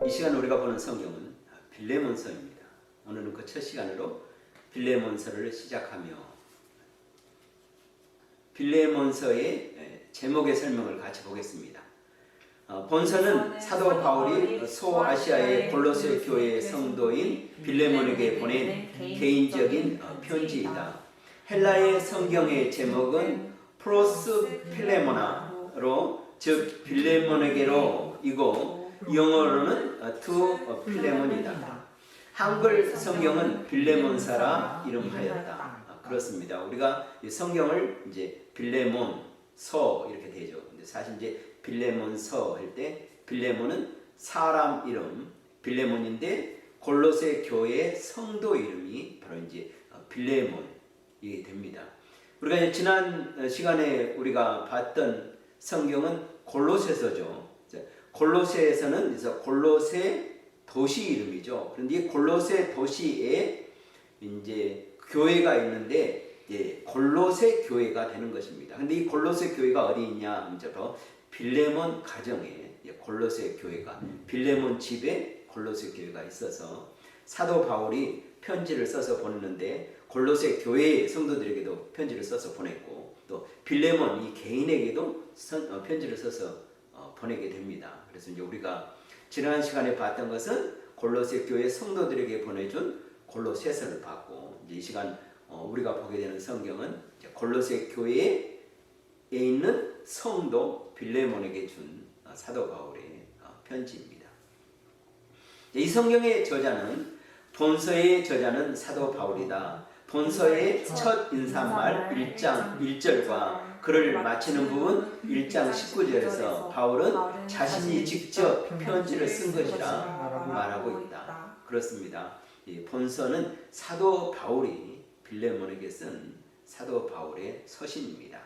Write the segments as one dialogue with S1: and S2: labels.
S1: 이 시간 우리가 보는 성경은 빌레몬서입니다. 오늘은 그 첫 시간으로 빌레몬서를 시작하며 빌레몬서의 제목의 설명을 같이 보겠습니다. 본서는 사도 바울이 소아시아의 골로새 교회의 성도인 빌레몬에게 보낸 개인적인 편지이다. 헬라의 성경의 제목은 프로스 필레모나로, 즉 빌레몬에게로 이고 영어로는 투 필레몬이다. 한글 성경은 빌레몬서라 이름하였다. 그렇습니다. 우리가 성경을 이제 빌레몬서 이렇게 되죠. 근데 사실 이제 빌레몬서 할 때 빌레몬은 사람 이름 빌레몬인데 골로새 교회의 성도 이름이 바로 이제 빌레몬이 됩니다. 우리가 이제 지난 시간에 우리가 봤던 성경은 골로새서죠. 골로새에서는 그래서 골로새 도시 이름이죠. 그런데 이 골로새 도시에 이제 교회가 있는데 골로새 교회가 되는 것입니다. 근데 이 골로새 교회가 어디 있냐? 이제 바로 빌레몬 가정에 골로새 교회가 빌레몬 집에 골로새 교회가 있어서 사도 바울이 편지를 써서 보냈는데 골로새 교회의 성도들에게도 편지를 써서 보냈고 또 빌레몬 이 개인에게도 편지를 써서 보내게 됩니다. 그래서 이제 우리가 지난 시간에 봤던 것은 골로새 교회 성도들에게 보내준 골로새서를 봤고 이제 이 시간 우리가 보게 되는 성경은 이제 골로새 교회에 있는 성도 빌레몬에게 준 사도 바울의 편지입니다. 이 성경의 저자는 본서의 저자는 사도 바울이다. 본서의 첫 인사말 1장 1절과 글을 마치는 부분 1장 19절에서 바울은 자신이 직접 편지를 쓴 것이라 말하고 있다. 그렇습니다. 본서는 사도 바울이 빌레몬에게 쓴 사도 바울의 서신입니다.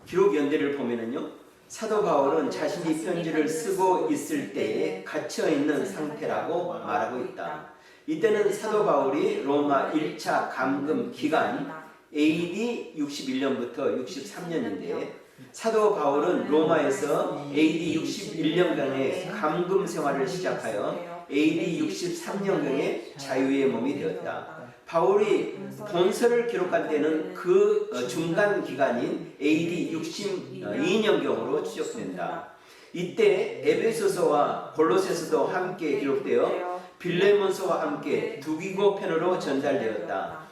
S1: 기록 연대를 보면은요, 사도 바울은 자신이 편지를 쓰고 있을 때에 갇혀있는 상태라고 말하고 있다. 이때는 사도 바울이 로마 1차 감금 기간 AD 61년부터 63년인데 사도 바울은 로마에서 AD 61년경에 감금 생활을 시작하여 AD 63년경에 자유의 몸이 되었다. 바울이 본서를 기록한 때는 그 중간 기간인 AD 62년경으로 추적된다. 이때 에베소서와 골로새서도 함께 기록되어 빌레몬서와 함께 두기고 편으로 전달되었다.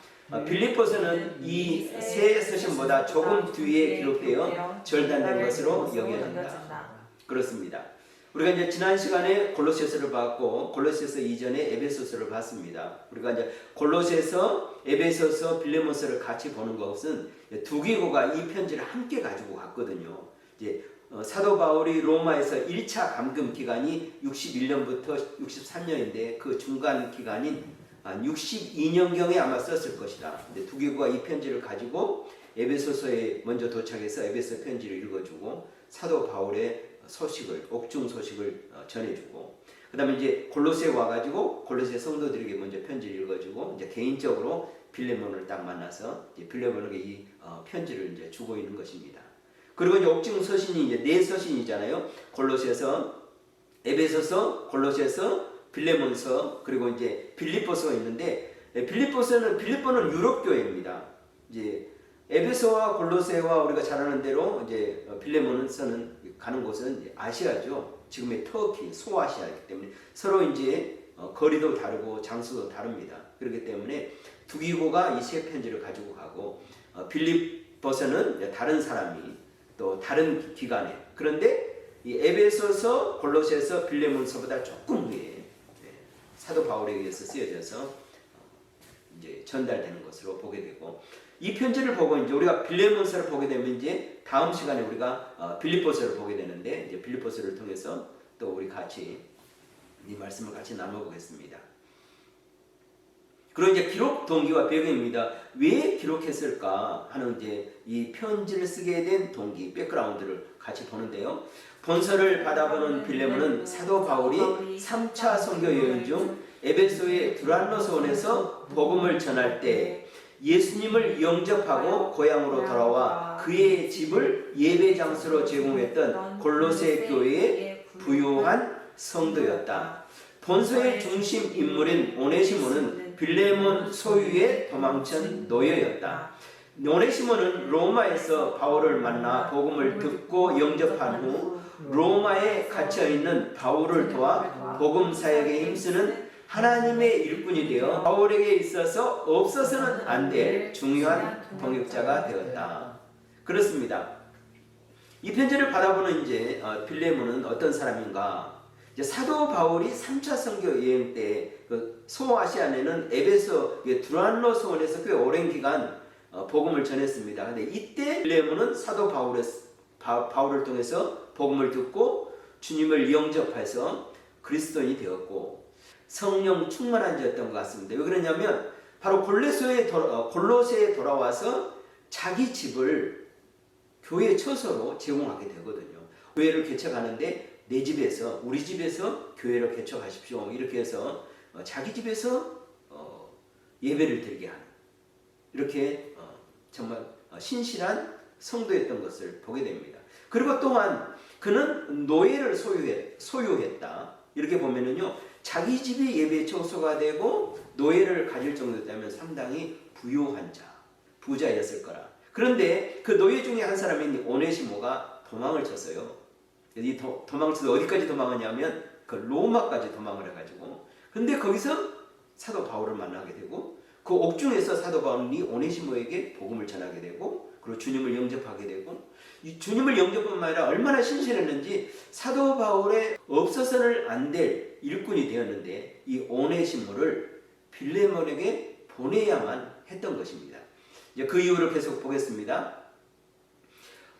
S1: 빌립보서는 이 세 서신보다 조금 뒤에 기록되어 절단된 것으로 여겨진다. 그렇습니다. 우리가 이제 지난 시간에 골로새서를 봤고 골로새서 이전에 에베소서를 봤습니다. 우리가 이제 골로새서, 에베소서, 빌레몬서를 같이 보는 것은 두기고가 이 편지를 함께 가지고 갔거든요. 이제 사도 바울이 로마에서 1차 감금 기간이 61년부터 63년인데 그 중간 기간인 62년경에 아마 썼을 것이다. 근데 두기고가 이 편지를 가지고 에베소서에 먼저 도착해서 에베소 편지를 읽어주고 사도 바울의 소식을, 옥중 소식을 전해주고, 그 다음에 이제 골로새에 와가지고 골로새 성도들에게 먼저 편지를 읽어주고, 이제 개인적으로 빌레몬을 딱 만나서 이제 빌레몬에게 이 편지를 이제 주고 있는 것입니다. 그리고 이제 옥중 서신이 이제 네 서신이잖아요. 골로새서, 에베소서, 골로새서, 빌레몬서, 그리고 이제 빌립보서가 있는데, 빌립보는 유럽 교회입니다. 이제 에베소와 골로새와 우리가 잘 아는 대로 이제 빌레몬서는 가는 곳은 이제 아시아죠. 지금의 터키, 소아시아이기 때문에 서로 이제 거리도 다르고 장소도 다릅니다. 그렇기 때문에 두기고가 이 세 편지를 가지고 가고 빌립보서는 다른 사람이 또 다른 기간에, 그런데 이 에베소서, 골로새서, 빌레몬서보다 조금 후에 사도 바울에 의해서 쓰여져서 이제 전달되는 것으로 보게 되고, 이 편지를 보고 이제 우리가 빌레몬서를 보게 되면 이제 다음 시간에 우리가 빌립보서를 보게 되는데 이제 빌립보서를 통해서 또 우리 같이 이 말씀을 같이 나눠보겠습니다. 그리고 이제 기록 동기와 배경입니다. 왜 기록했을까 하는 이제 이 편지를 쓰게 된 동기, 백그라운드를 같이 보는데요. 본서를 받아보는 빌레몬은 사도 바울이 3차 선교 여행 중 에베소의 두란노서원에서 복음을 전할 때 예수님을 영접하고 고향으로 돌아와 그의 집을 예배 장소로 제공했던 골로새 교회의 부유한 성도였다. 본서의 중심 인물인 오네시모는 빌레몬 소유의 도망천 노예였다. 오네시모는 로마에서 바울을 만나 복음을 듣고 영접한 후 로마에 갇혀있는 바울을 도와 복음 사역에 힘쓰는 하나님의 일꾼이 되어 바울에게 있어서 없어서는 안 될 중요한 동역자가 되었다. 그렇습니다. 이 편지를 받아보는 이제 빌레몬은 어떤 사람인가? 이제 사도 바울이 3차 선교 여행 때 그 소아시아에는 에베소 두란노 소원에서 꽤 오랜 기간 복음을 전했습니다. 근데 이때 빌레몬은 사도 바울을 통해서 복음을 듣고 주님을 영접해서 그리스도인이 되었고 성령 충만한 자였던 것 같습니다. 왜 그러냐면 바로 골로새에 돌아와서 자기 집을 교회 처소로 제공하게 되거든요. 교회를 개척하는데 내 집에서 우리 집에서 교회를 개척하십시오. 이렇게 해서 자기 집에서 예배를 드리게 하는 이렇게 정말 신실한 성도였던 것을 보게 됩니다. 그리고 또한 그는 노예를 소유했다. 이렇게 보면은요, 자기 집이 예배 처소가 되고 노예를 가질 정도였다면 상당히 부유한 자, 부자였을 거라. 그런데 그 노예 중에 한 사람인 오네시모가 도망을 쳤어요. 이 도망쳐서 어디까지 도망하냐면 그 로마까지 도망을 해가지고, 근데 거기서 사도 바울을 만나게 되고 그 옥중에서 사도 바울이 오네시모에게 복음을 전하게 되고 그리고 주님을 영접하게 되고, 이 주님을 영접뿐만 아니라 얼마나 신실했는지 사도 바울의 없어서는 안 될 일꾼이 되었는데 이 오네시모를 빌레몬에게 보내야만 했던 것입니다. 이제 그 이유를 계속 보겠습니다.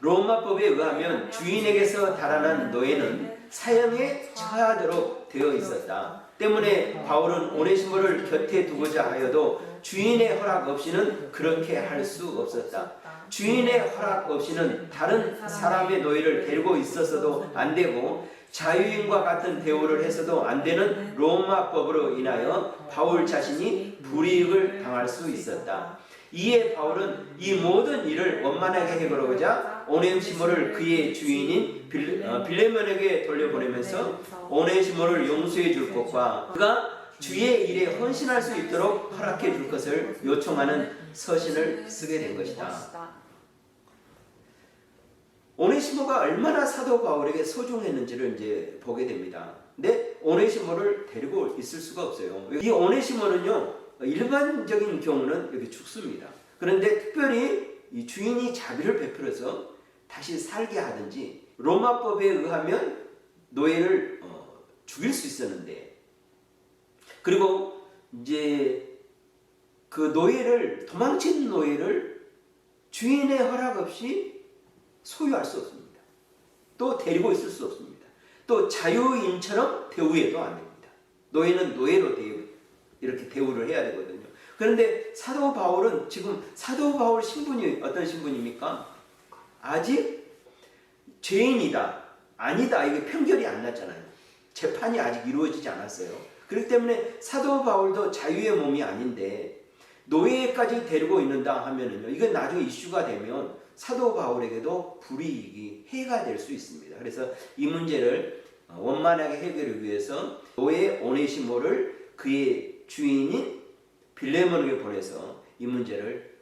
S1: 로마법에 의하면 주인에게서 달아난 노예는 사형에 처하도록 되어 있었다. 때문에 바울은 오네시모를 곁에 두고자 하여도 주인의 허락 없이는 그렇게 할 수 없었다. 주인의 허락 없이는 다른 사람의 노예를 데리고 있어서도 안 되고 자유인과 같은 대우를 해서도 안 되는 로마법으로 인하여 바울 자신이 불이익을 당할 수 있었다. 이에 바울은 이 모든 일을 원만하게 해결하고자 오네시모를 그의 주인인 빌레몬에게 돌려보내면서 오네시모를 용서해 줄 것과 그가 주의 일에 헌신할 수 있도록 허락해 줄 것을 요청하는 서신을 쓰게 된 것이다. 오네시모가 얼마나 사도 바울에게 소중했는지를 이제 보게 됩니다. 근데 오네시모를 데리고 있을 수가 없어요. 이 오네시모는요, 일반적인 경우는 여기 죽습니다. 그런데 특별히 이 주인이 자비를 베풀어서 다시 살게 하든지, 로마법에 의하면 노예를 죽일 수 있었는데, 그리고 이제 그 노예를, 도망친 노예를 주인의 허락 없이 소유할 수 없습니다. 또 데리고 있을 수 없습니다. 또 자유인처럼 대우해도 안 됩니다. 노예는 노예로 이렇게 대우를 해야 되거든요. 그런데 사도 바울은 지금 사도 바울 신분이 어떤 신분입니까? 아직 죄인이다, 아니다, 이게 판결이 안 났잖아요. 재판이 아직 이루어지지 않았어요. 그렇기 때문에 사도 바울도 자유의 몸이 아닌데 노예까지 데리고 있는다 하면은요, 이건 나중에 이슈가 되면 사도 바울에게도 불이익이 해가 될 수 있습니다. 그래서 이 문제를 원만하게 해결을 위해서 노예 오네시모를 그의 주인인 빌레몬에게 보내서 이 문제를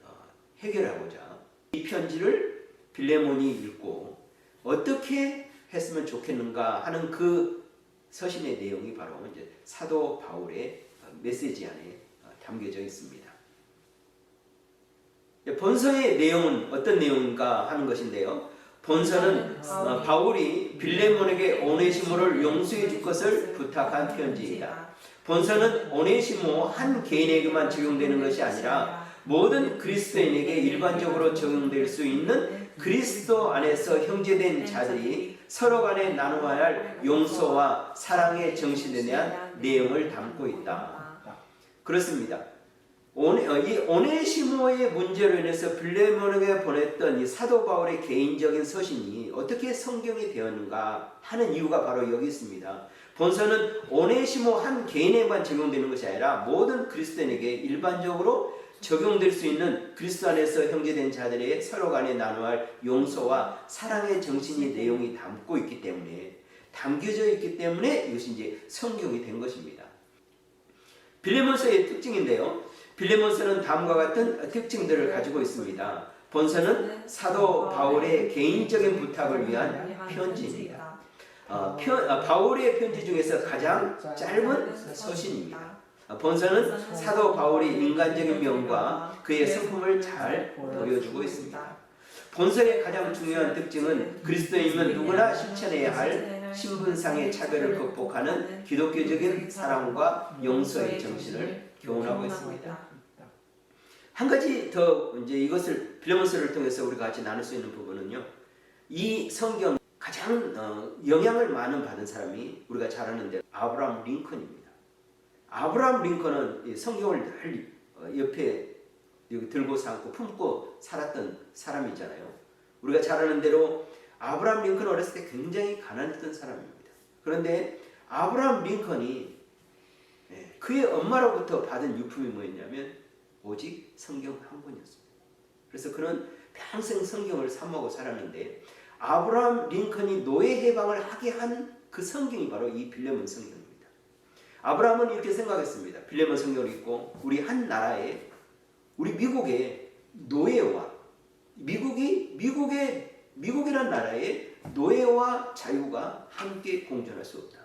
S1: 해결하고자 이 편지를 빌레몬이 읽고 어떻게 했으면 좋겠는가 하는 그 서신의 내용이 바로 이제 사도 바울의 메시지 안에 담겨져 있습니다. 본서의 내용은 어떤 내용인가 하는 것인데요. 본서는 바울이 빌레몬에게 오네시모를 용서해 줄 것을 부탁한 편지이다. 본서는 오네시모 한 개인에게만 적용되는 것이 아니라 모든 그리스도인에게 일반적으로 적용될 수 있는 그리스도 안에서 형제된 자들이 서로 간에 나누어야 할 용서와 사랑의 정신에 대한 내용을 담고 있다. 그렇습니다. 이 오네시모의 문제로 인해서 빌레몬에게 보냈던 이 사도 바울의 개인적인 서신이 어떻게 성경이 되었는가 하는 이유가 바로 여기 있습니다. 본서는 오네시모 한 개인에게만 적용되는 것이 아니라 모든 그리스도인에게 일반적으로 적용될 수 있는 그리스도 안에서 형제된 자들의 서로 간에 나누어 할 용서와 사랑의 정신이 내용이 담고 있기 때문에 담겨져 있기 때문에 이것이 이제 성경이 된 것입니다. 빌레몬서의 특징인데요. 빌레몬서는 다음과 같은 특징들을 가지고 있습니다. 본서는 사도 바울의 개인적인 부탁을 위한 편지입니다. 바울의 편지 중에서 가장 짧은 서신입니다. 본서는 사도 바울의 인간적인 면과 그의 성품을 잘 보여주고 있습니다. 본서의 가장 중요한 특징은 그리스도인은 누구나 실천해야 할 신분상의 차별을 극복하는 기독교적인 사랑과 용서의 정신을 교훈하고 있습니다. 한 가지 더 이제 이것을 빌레몬서를 통해서 우리가 같이 나눌 수 있는 부분은요. 이 성경 가장 영향을 많은 받은 사람이 우리가 잘 아는데 아브라함 링컨입니다. 아브라함 링컨은 성경을 옆에 여기 들고 삼고 품고 살았던 사람이잖아요. 우리가 잘 아는 대로 아브라함 링컨은 어렸을 때 굉장히 가난했던 사람입니다. 그런데 아브라함 링컨이 그의 엄마로부터 받은 유품이 뭐였냐면 오직 성경 한 권이었습니다. 그래서 그는 평생 성경을 삽먹고 살았는데 아브라함 링컨이 노예 해방을 하게 한 그 성경이 바로 이 빌레몬 성경입니다. 아브라함은 이렇게 생각했습니다. 빌레몬 성경을 읽고 우리 한 나라에 우리 미국의 노예와 미국이란 나라의 노예와 자유가 함께 공존할 수 없다.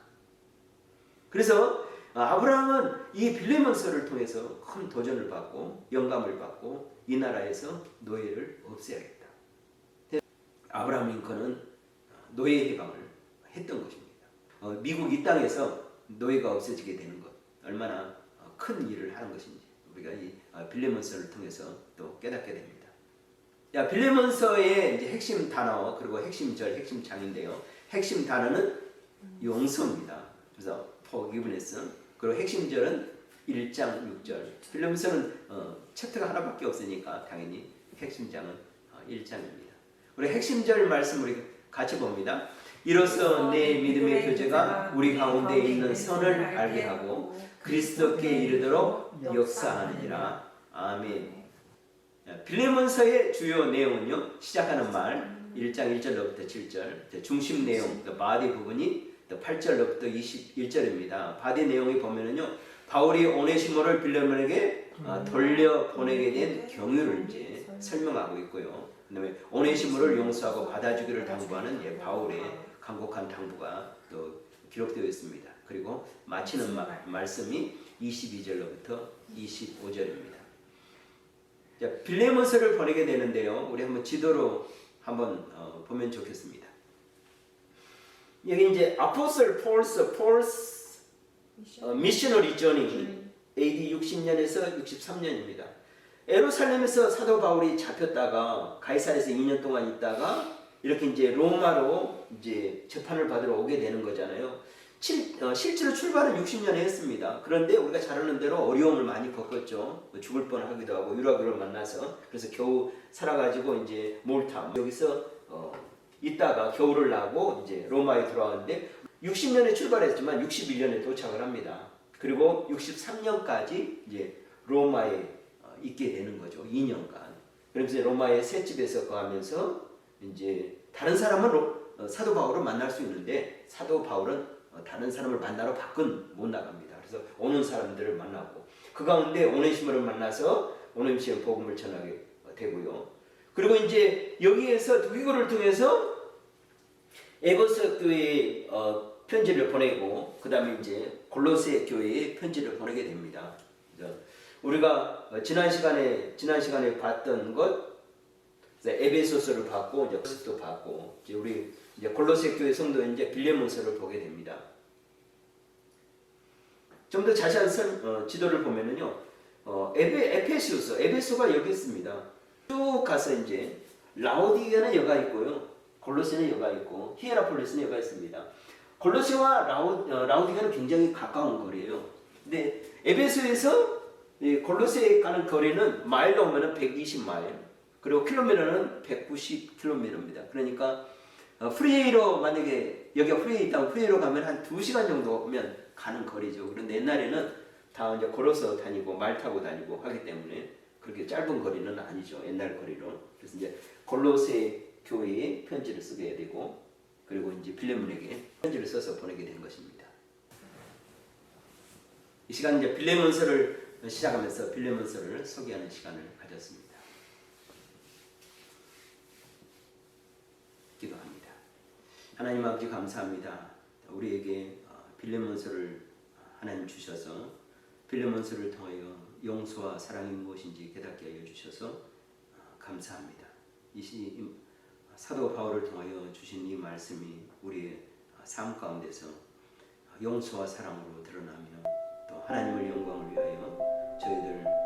S1: 그래서 아브라함은 이 빌레몬서를 통해서 큰 도전을 받고 영감을 받고 이 나라에서 노예를 없애야겠다. 아브라함 링컨은 노예 해방을 했던 것입니다. 미국 이 땅에서 노예가 없어지게 되는 것 얼마나 큰 일을 하는 것인지 우리가 이 빌레몬서를 통해서 또 깨닫게 됩니다. 빌레몬서의 이제 핵심 단어 그리고 핵심 절, 핵심 장인데요. 핵심 단어는 용서입니다. 그래서 forgiveness 그리고 핵심 절은 1장 6절. 빌레몬서는 챕터가 하나밖에 없으니까 당연히 핵심 장은 1장입니다. 우리 핵심 절 말씀 우리 같이 봅니다. 이로써 내 믿음의 교제가 우리 가운데 있는 선을 알게 하고 그리스도께 이르도록 역사하느니라. 아멘. 빌레몬서의 주요 내용은요. 시작하는 말 1장 1절로부터 7절 중심 내용 바디 부분이 8절로부터 21절입니다. 바디 내용이 보면은요. 바울이 오네시모를 빌레몬에게 돌려보내게 된 경유를 이제 설명하고 있고요. 그다음에 오네시모를 용서하고 받아주기를 당부하는 바울의 간곡한 당부가 또 기록되어 있습니다. 그리고 마치는 말씀이 22절로부터 25절입니다. 빌레몬서를 보내게 되는데요. 우리 한번 지도로 한번 보면 좋겠습니다. 여기 이제 아포스톨 폴스 미셔너리 저니 AD 60년에서 63년입니다. 예루살렘에서 사도 바울이 잡혔다가 가이사랴에서 2년 동안 있다가 이렇게 이제 로마로 이제 재판을 받으러 오게 되는 거잖아요. 실제로 출발은 60년에 했습니다. 그런데 우리가 잘 아는 대로 어려움을 많이 겪었죠. 죽을 뻔하기도 하고 유라굴을 만나서 그래서 겨우 살아가지고 이제 몰타 여기서 있다가 겨울을 나고 이제 로마에 돌아왔는데 60년에 출발했지만 61년에 도착을 합니다. 그리고 63년까지 이제 로마에 있게 되는 거죠. 2년간. 그러면서 로마의 새 집에서 거하면서 이제 다른 사람은 사도 바울을 만날 수 있는데 사도 바울은 다른 사람을 만나러 밖은 못 나갑니다. 그래서 오는 사람들을 만나고 그 가운데 오네시모를 만나서 오네시모의 복음을 전하게 되고요. 그리고 이제 여기에서 이거를 통해서 에베소 교회에 편지를 보내고 그 다음에 이제 골로새 교회에 편지를 보내게 됩니다. 우리가 지난 시간에 봤던 것 에베소서를 봤고 이제 또 봤고 이제 우리 이제 골로새 교회 성도 이제 빌레몬서를 보게 됩니다. 좀 더 자세한 지도를 보면은요, 에베소가 여기 있습니다. 쭉 가서 이제 라오디게는 여가 있고요, 골로새는 여가 있고 히에라폴리스는 여가 있습니다. 골로새와 라오디게는 굉장히 가까운 거리예요. 근데 에베소에서 골로새에 가는 거리는 마일로 오면은 120마일. 그리고 킬로미터는 190km입니다. 그러니까 프리웨이로 만약에 여기가 프리웨이 있다면 프리웨이로 가면 한 2시간 정도면 가는 거리죠. 그런데 옛날에는 다 이제 걸어서 다니고 말 타고 다니고 하기 때문에 그렇게 짧은 거리는 아니죠. 옛날 거리로. 그래서 이제 골로새 교회에 편지를 쓰게 되고 그리고 이제 빌레몬에게 편지를 써서 보내게 된 것입니다. 이 시간 이제 빌레몬서를 시작하면서 빌레몬서를 소개하는 시간을 가졌습니다. 기도합니다. 하나님 아버지 감사합니다. 우리에게 빌레몬서를 하나님 주셔서 빌레몬서를 통하여 용서와 사랑이 무엇인지 깨닫게 하여 주셔서 감사합니다. 이 사도 바울을 통하여 주신 이 말씀이 우리의 삶 가운데서 용서와 사랑으로 드러나며 또 하나님의 영광을 위하여 저희들